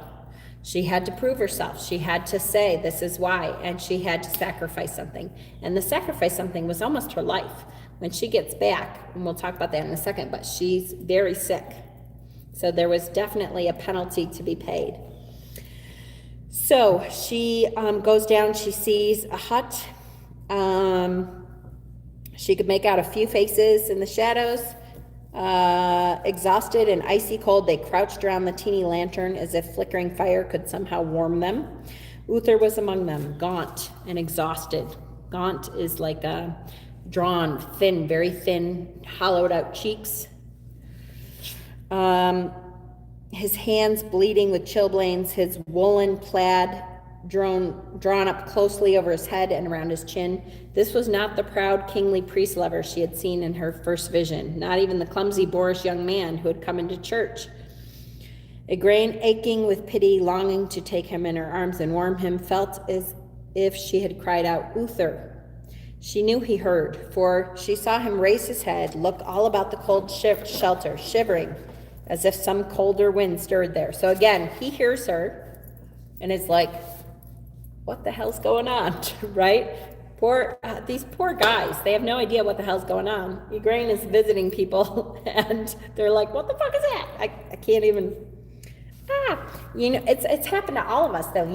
She had to prove herself. She had to say, this is why, and she had to sacrifice something. And the sacrifice something was almost her life. When she gets back, and we'll talk about that in a second, but she's very sick. So there was definitely a penalty to be paid. So she goes down, she sees a hut. She could make out a few faces in the shadows. Exhausted and icy cold, they crouched around the teeny lantern as if flickering fire could somehow warm them. Uther was among them, gaunt and exhausted. Gaunt is like a drawn, thin, very thin, hollowed out cheeks. His hands bleeding with chilblains, his woolen plaid drawn up closely over his head and around his chin. This was not the proud, kingly priest lover she had seen in her first vision, not even the clumsy, boorish young man who had come into church. Igraine, aching with pity, longing to take him in her arms and warm him, felt as if she had cried out, "Uther." She knew he heard, for she saw him raise his head, look all about the cold shelter, shivering, as if some colder wind stirred there. So again, he hears her and is like, what the hell's going on, right? These poor guys, they have no idea what the hell's going on. Igraine is visiting people and they're like, what the fuck is that? I can't even, it's happened to all of us though.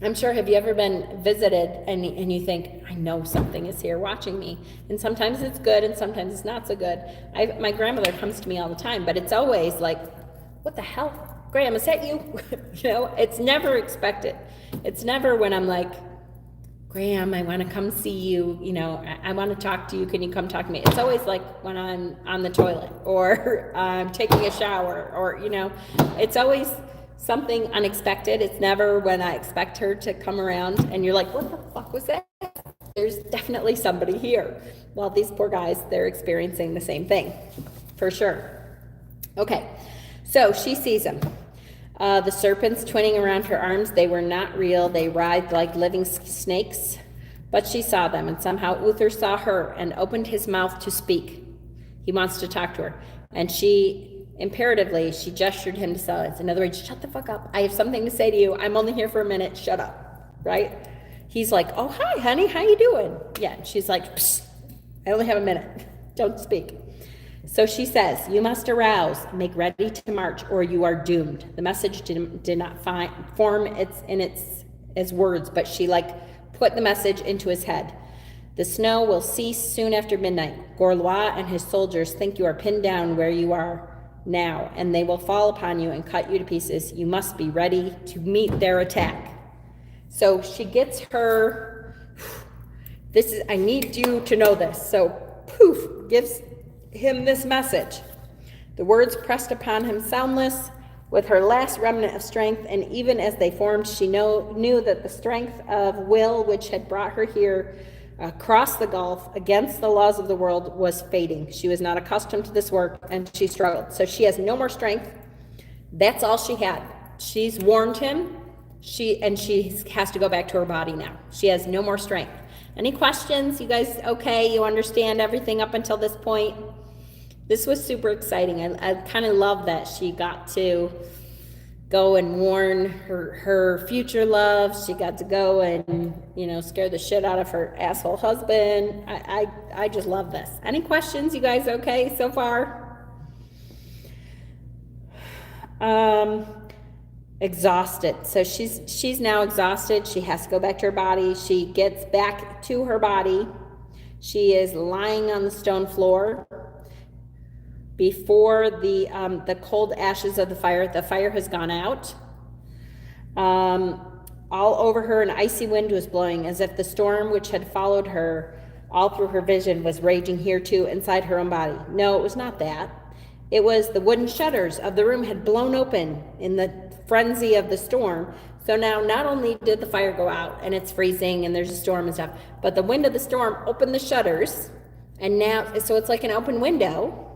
I'm sure, have you ever been visited and you think, I know something is here watching me? And sometimes it's good and sometimes it's not so good. My grandmother comes to me all the time, but it's always like, what the hell? Graham, is that you? It's never expected. It's never when I'm like, Graham, I want to come see you. I want to talk to you. Can you come talk to me? It's always like when I'm on the toilet or I'm taking a shower or, it's always something unexpected. It's never when I expect her to come around and you're like, what the fuck was that? There's definitely somebody here. Well, these poor guys, they're experiencing the same thing, for sure. Okay, so she sees him. The serpents twinning around her arms, they were not real. They writhed like living snakes, but she saw them, and somehow Uther saw her and opened his mouth to speak. He wants to talk to her, and she gestured him to silence. In other words, shut the fuck up. I have something to say to you. I'm only here for a minute. Shut up, right? He's like, oh, hi, honey. How you doing? Yeah, and she's like, psst, I only have a minute. Don't speak. So she says, you must arouse, make ready to march, or you are doomed. The message did not form as words, but she put the message into his head. The snow will cease soon after midnight. Gorlois and his soldiers think you are pinned down where you are now, and they will fall upon you and cut you to pieces. You must be ready to meet their attack. So she gets her, I need you to know this. So poof, gives him this message. The words pressed upon him soundless with her last remnant of strength, and even as they formed, she knew that the strength of will which had brought her here across the gulf against the laws of the world was fading. She was not accustomed to this work, and she struggled. So she has no more strength. That's all she had. She's warned him, she has to go back to her body now. She has no more strength. Any questions? You guys okay? You understand everything up until this point? This was super exciting. I kind of love that she got to go and warn her future love. She got to go and, scare the shit out of her asshole husband. I just love this. Any questions? You guys okay so far? Exhausted. So she's now exhausted. She has to go back to her body. She gets back to her body. She is lying on the stone floor before the cold ashes of the fire. The fire has gone out. All over her an icy wind was blowing, as if the storm which had followed her all through her vision was raging here too, inside her own body. No, it was not that. It was the wooden shutters of the room had blown open in the frenzy of the storm. So now not only did the fire go out and it's freezing and there's a storm and stuff, but the wind of the storm opened the shutters, and now, so it's like an open window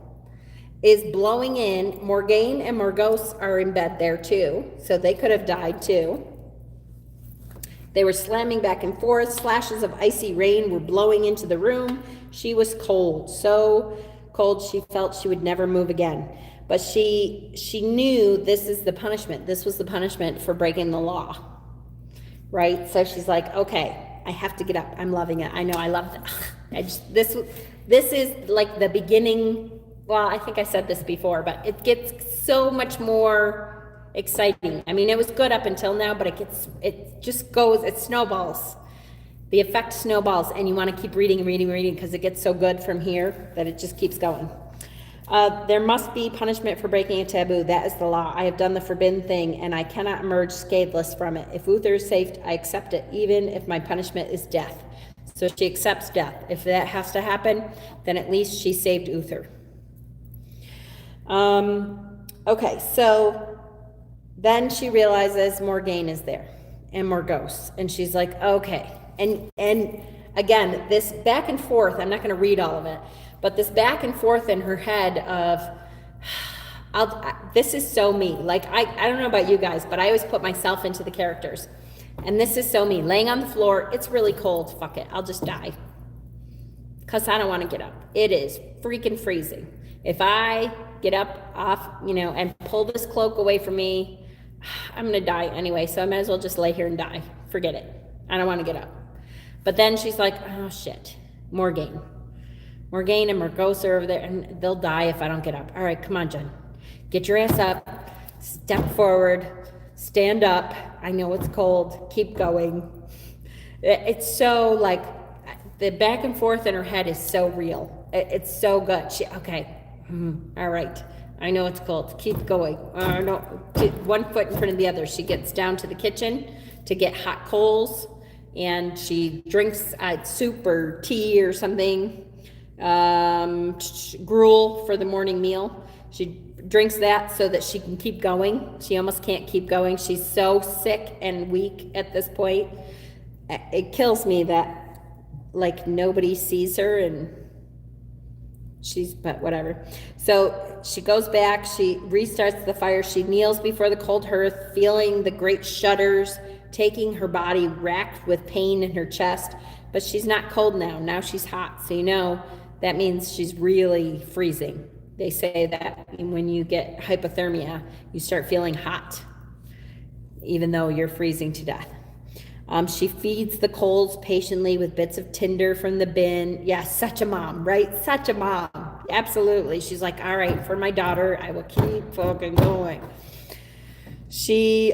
is blowing in. Morgaine and Morgause are in bed there too, so they could have died too. They were slamming back and forth. Slashes of icy rain were blowing into the room. She was cold, so cold she felt she would never move again. But she knew this is the punishment. This was the punishment for breaking the law, right? So she's like, okay, I have to get up. I'm loving it. I know I love it. This is like the beginning. Well, I think I said this before, but it gets so much more exciting. I mean, it was good up until now, but it snowballs. The effect snowballs, and you want to keep reading because it gets so good from here that it just keeps going. There must be punishment for breaking a taboo. That is the law. I have done the forbidden thing, and I cannot emerge scatheless from it. If Uther is saved, I accept it, even if my punishment is death. So she accepts death. If that has to happen, then at least she saved Uther. Okay, so then she realizes Morgaine is there, and Morgause, and she's like, okay. And again, this back and forth, I'm not going to read all of it, but this back and forth in her head of, this is so me. Like, I don't know about you guys, but I always put myself into the characters. And this is so me. Laying on the floor, it's really cold. Fuck it, I'll just die. Because I don't want to get up. It is freaking freezing. If I get up off, and pull this cloak away from me, I'm going to die anyway. So I might as well just lay here and die. Forget it. I don't want to get up. But then she's like, oh shit, Morgaine and Morgause are over there, and they'll die if I don't get up. All right, come on, Jen. Get your ass up, step forward, stand up. I know it's cold. Keep going. It's so like, the back and forth in her head is so real. It's so good. All right. I know it's cold. Keep going. No, 1 foot in front of the other. She gets down to the kitchen to get hot coals, and she drinks soup or tea or something, gruel for the morning meal. She drinks that so that she can keep going. She almost can't keep going. She's so sick and weak at this point. It kills me that, like, nobody sees her, and but whatever. So she goes back, she restarts the fire, she kneels before the cold hearth, feeling the great shudders taking her body, racked with pain in her chest. But she's not cold now. Now she's hot. So that means she's really freezing. They say that when you get hypothermia, you start feeling hot, even though you're freezing to death. She feeds the coals patiently with bits of tinder from the bin. Yeah, such a mom, right? Such a mom. Absolutely. She's like, all right, for my daughter, I will keep fucking going. She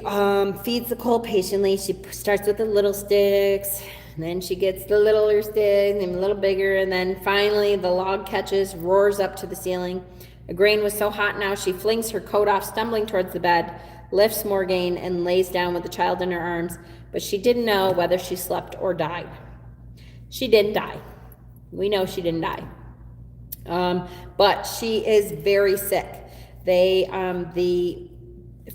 feeds the coal patiently. She starts with the little sticks, and then she gets the littler sticks and a little bigger, and then finally the log catches, roars up to the ceiling. The grain was so hot now, she flings her coat off, stumbling towards the bed, lifts Morgaine, and lays down with the child in her arms. But she didn't know whether she slept or died. She didn't die. We know she didn't die. But she is very sick.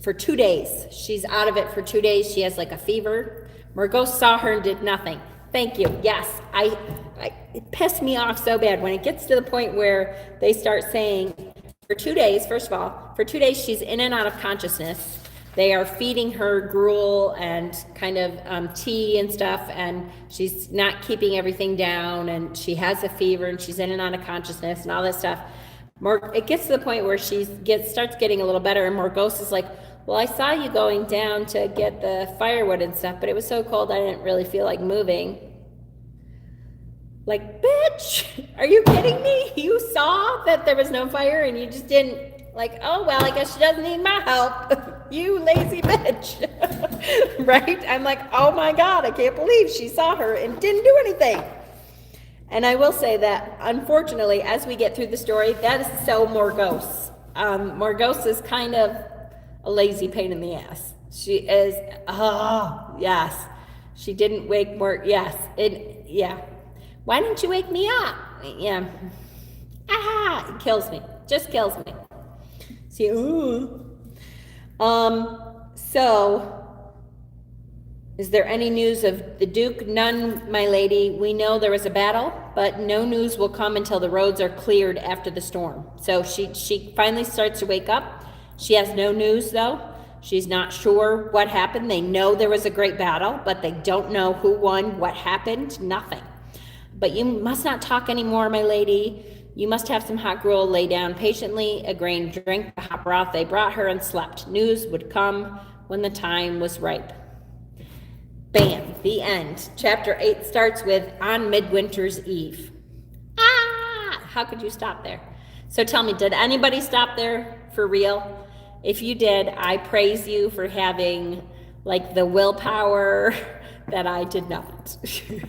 For 2 days, she's out of it for 2 days. She has like a fever. Morgause saw her and did nothing. Thank you. Yes, it pissed me off so bad when it gets to the point where they start saying, for 2 days, first of all, for 2 days she's in and out of consciousness. They are feeding her gruel and kind of tea and stuff, and she's not keeping everything down, and she has a fever, and she's in and out of consciousness and all this stuff. It gets to the point where she starts getting a little better, and Morgause is like, well, I saw you going down to get the firewood and stuff, but it was so cold I didn't really feel like moving. Like, bitch, are you kidding me? You saw that there was no fire and you just didn't, like, oh, well, I guess she doesn't need my help. You lazy bitch. Right? I'm like, oh my God, I can't believe she saw her and didn't do anything. And I will say that, unfortunately, as we get through the story, that is so Morgause. Morgause is kind of a lazy pain in the ass. She is, oh, yes. She didn't wake more, yes. Yeah. Why didn't you wake me up? Yeah. Ah, it kills me. Just kills me. See, so, is there any news of the Duke? None, my lady. We know there was a battle, but no news will come until the roads are cleared after the storm. So she finally starts to wake up. She has no news, though. She's not sure what happened. They know there was a great battle, but they don't know who won, what happened, nothing. But you must not talk anymore, my lady. You must have some hot gruel, lay down patiently, Igraine drank the hot broth they brought her and slept. News would come when the time was ripe. Bam, the end. Chapter 8 starts with on Midwinter's Eve. Ah, how could you stop there? So tell me, did anybody stop there for real? If you did, I praise you for having like the willpower that I did not.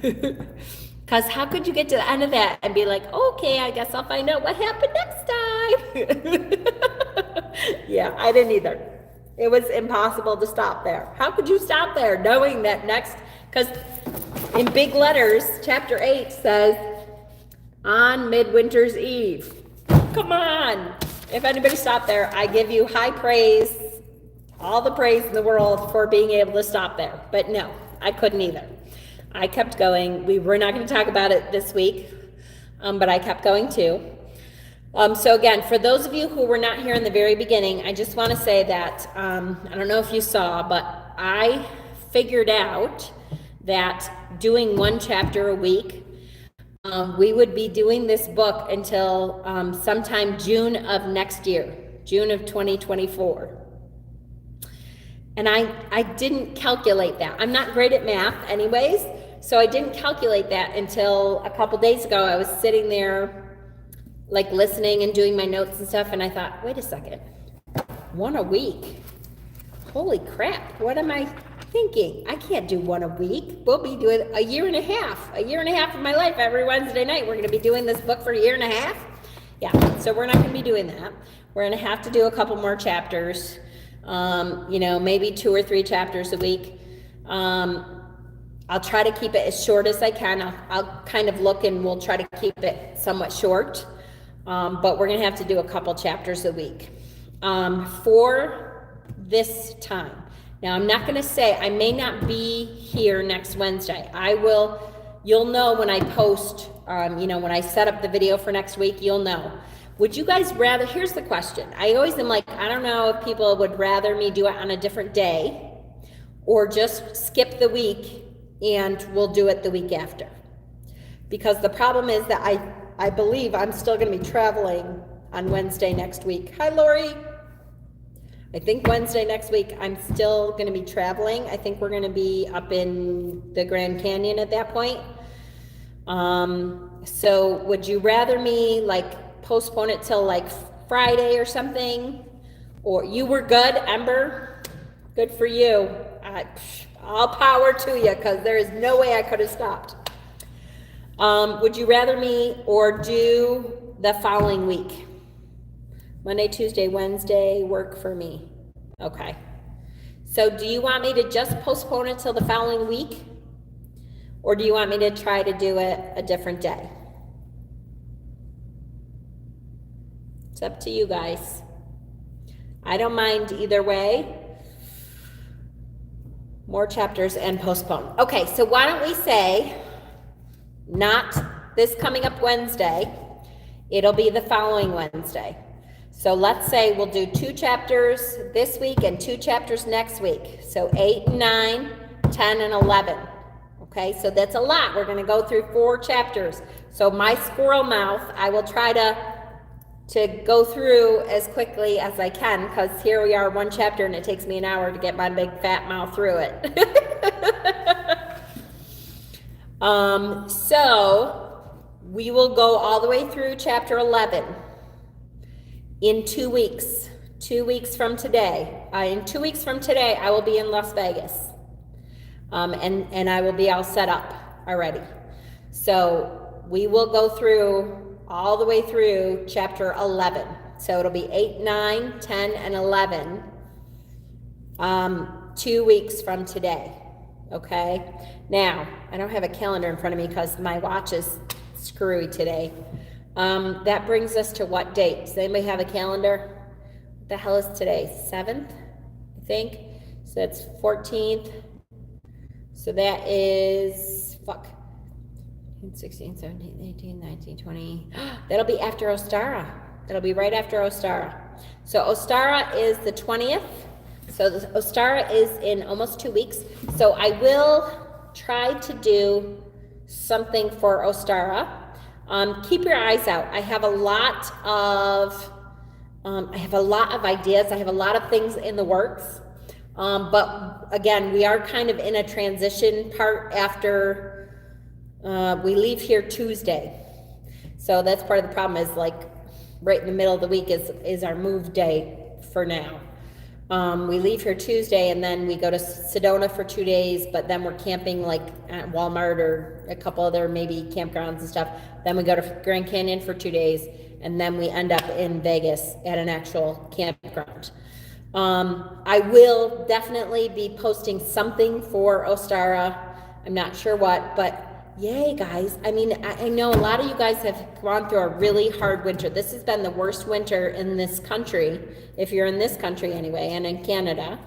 Because how could you get to the end of that and be like, okay, I guess I'll find out what happened next time. Yeah, I didn't either. It was impossible to stop there. How could you stop there knowing that next, because in big letters, chapter 8 says, on Midwinter's Eve. Come on. If anybody stopped there, I give you high praise, all the praise in the world for being able to stop there. But no, I couldn't either. I kept going. We were not going to talk about it this week, but I kept going too. So again, for those of you who were not here in the very beginning, I just want to say that, I don't know if you saw, but I figured out that doing one chapter a week, we would be doing this book until sometime June of next year, June of 2024. And I didn't calculate that. I'm not great at math anyways, so I didn't calculate that until a couple days ago. I was sitting there like listening and doing my notes and stuff, and I thought, wait a second, one a week? Holy crap, what am I thinking? I can't do one a week. We'll be doing a year and a half of my life every Wednesday night. We're gonna be doing this book for a year and a half? Yeah, so we're not gonna be doing that. We're gonna have to do a couple more chapters, maybe 2 or 3 chapters a week. I'll try to keep it as short as I can. I'll kind of look and we'll try to keep it somewhat short. But we're going to have to do a couple chapters a week for this time. Now, I'm not going to say, I may not be here next Wednesday. You'll know when I post, when I set up the video for next week, you'll know. Would you guys rather, here's the question. I always am like, I don't know if people would rather me do it on a different day or just skip the week and we'll do it the week after. Because the problem is that I believe I'm still going to be traveling on Wednesday next week. Hi, Lori. I think Wednesday next week I'm still going to be traveling. I think we're going to be up in the Grand Canyon at that point. So would you rather me like postpone it till like Friday or something? Or you were good, Ember? Good for you. All power to you, because there is no way I could have stopped. Would you rather me or do the following week? Monday, Tuesday, Wednesday work for me. Okay. So do you want me to just postpone it till the following week? Or do you want me to try to do it a different day? It's up to you guys. I don't mind either way. More chapters and postpone. Okay, so why don't we say not this coming up Wednesday, it'll be the following Wednesday. So let's say we'll do 2 chapters this week and 2 chapters next week. So 8 and 9, 10 and 11. Okay, so that's a lot. We're gonna go through 4 chapters. So my squirrel mouth, I will try to go through as 't as I can, because here we are 1 chapter and it takes me an hour to get my big fat mouth through it. So we will go all the way through chapter 11 in 2 weeks. 2 weeks from today. In 2 weeks from today, I will be in Las Vegas. And I will be all set up already. So we will go through all the way through chapter 11. So it'll be 8, 9, 10, and 11. 2 weeks from today, okay? Now, I don't have a calendar in front of me because my watch is screwy today. That brings us to what date? Does anybody have a calendar? What the hell is today? 7th, I think. So that's 14th. So that is, 16, 17, 18, 19, 20. That'll be after Ostara. That'll be right after Ostara. So Ostara is the 20th. So the Ostara is in almost 2 weeks. So I will try to do something for Ostara. Keep your eyes out. I have a lot of ideas. I have a lot of things in the works. But again, we are kind of in a transition part after we leave here Tuesday. So that's part of the problem, is like right in the middle of the week is our move day for now. We leave here Tuesday and then we go to Sedona for 2 days, but then we're camping like at Walmart or a couple other maybe campgrounds and stuff. Then we go to Grand Canyon for 2 days, and then we end up in Vegas at an actual campground. I will definitely be posting something for Ostara. I'm not sure what, but yay, guys. I mean, I know a lot of you guys have gone through a really hard winter. This has been the worst winter in this country, if you're in this country anyway, and in Canada.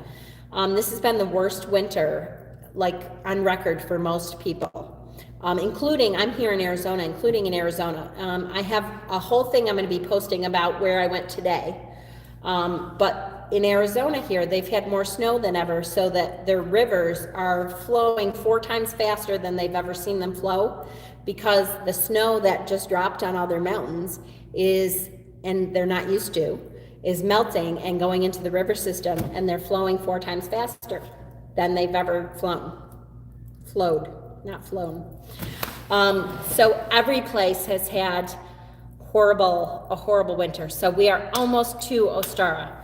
This has been the worst winter, like on record for most people, including, I'm here in Arizona, including in Arizona. I have a whole thing I'm going to be posting about where I went today. But in Arizona here, they've had more snow than ever, so that their rivers are flowing 4 times faster than they've ever seen them flow, because the snow that just dropped on all their mountains is, and they're not used to, is melting and going into the river system, and they're flowing 4 times faster than they've ever flowed, not flown. So every place has had a horrible winter. So we are almost to Ostara.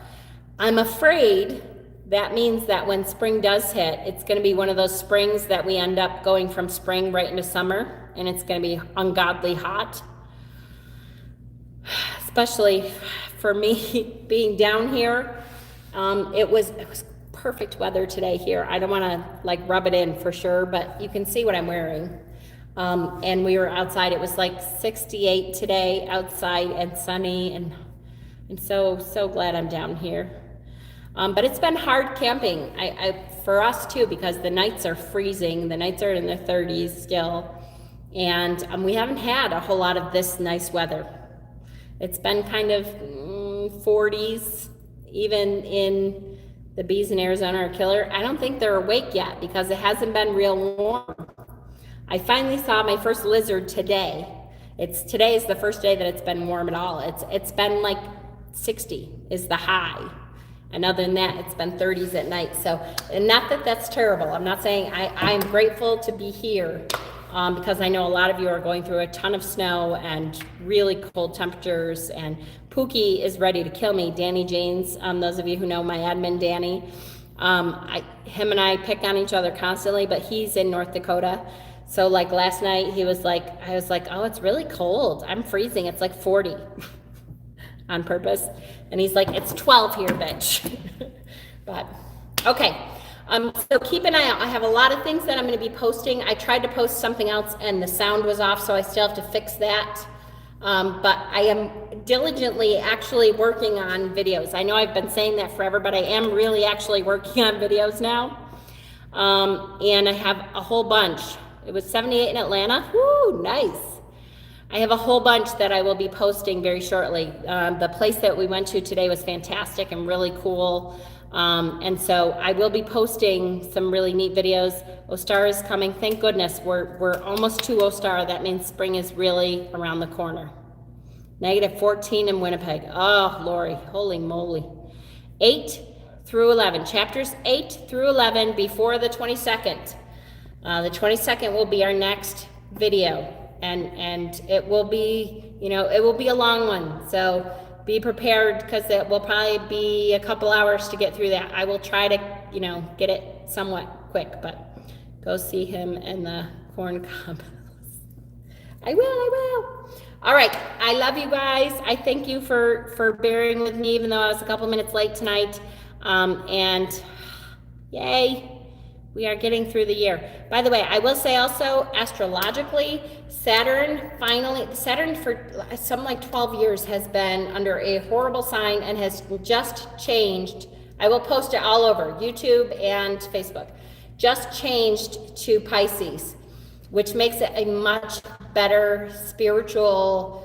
I'm afraid that means that when spring does hit, it's going to be one of those springs that we end up going from spring right into summer, and it's going to be ungodly hot. Especially for me being down here. It was perfect weather today here. I don't want to like rub it in for sure, but you can see what I'm wearing. And we were outside. It was like 68 today outside and sunny, and I'm so glad I'm down here. But it's been hard camping for us too, because the nights are freezing. The nights are in the 30s still, and we haven't had a whole lot of this nice weather. It's been kind of 40s, even in the bees in Arizona are killer. I don't think they're awake yet because it hasn't been real warm. I finally saw my first lizard today. Today is the first day that it's been warm at all. It's been like 60 is the high. And other than that, it's been 30s at night. So, and not that that's terrible. I'm not saying, I'm grateful to be here because I know a lot of you are going through a ton of snow and really cold temperatures, and Pookie is ready to kill me. Danny Janes, those of you who know my admin, Danny, him and I pick on each other constantly, but he's in North Dakota. So like last night, I was like, oh, it's really cold. I'm freezing. It's like 40 on purpose. And he's like, it's 12 here, bitch. But, okay. So keep an eye out. I have a lot of things that I'm going to be posting. I tried to post something else and the sound was off, so I still have to fix that. But I am diligently actually working on videos. I know I've been saying that forever, but I am really actually working on videos now. And I have a whole bunch. It was 78 in Atlanta. Woo, nice. I have a whole bunch that I will be posting very shortly. The place that we went to today was fantastic and really cool. And so I will be posting some really neat videos. Ostara is coming. Thank goodness. We're almost to Ostara. That means spring is really around the corner. -14 in Winnipeg. Oh, Lori, holy moly. 8 through 11. Chapters 8 through 11 before the 22nd. The 22nd will be our next video. And it will be, it will be a long one. So be prepared, because it will probably be a couple hours to get through that. I will try to, get it somewhat quick, but go see him in the corn cob. I will. All right. I love you guys. I thank you for bearing with me, even though I was a couple minutes late tonight. And Yay! We are getting through the year. By the way, I will say also, astrologically, Saturn for some like 12 years has been under a horrible sign and has just changed. I will post it all over YouTube and Facebook. Just changed to Pisces, which makes it a much better spiritual,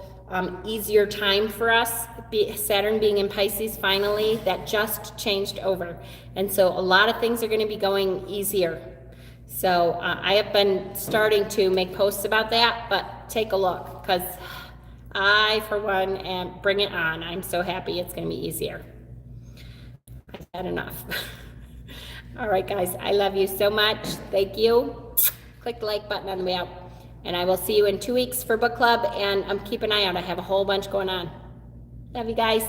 easier time for us. Saturn being in Pisces finally, that just changed over. And so a lot of things are going to be going easier. So I have been starting to make posts about that, but take a look, because I, for one, am bring it on. I'm so happy it's going to be easier. I've had enough. All right, guys, I love you so much. Thank you. Click the like button on the way out. And I will see you in 2 weeks for book club, and keep an eye out. I have a whole bunch going on. Love you guys.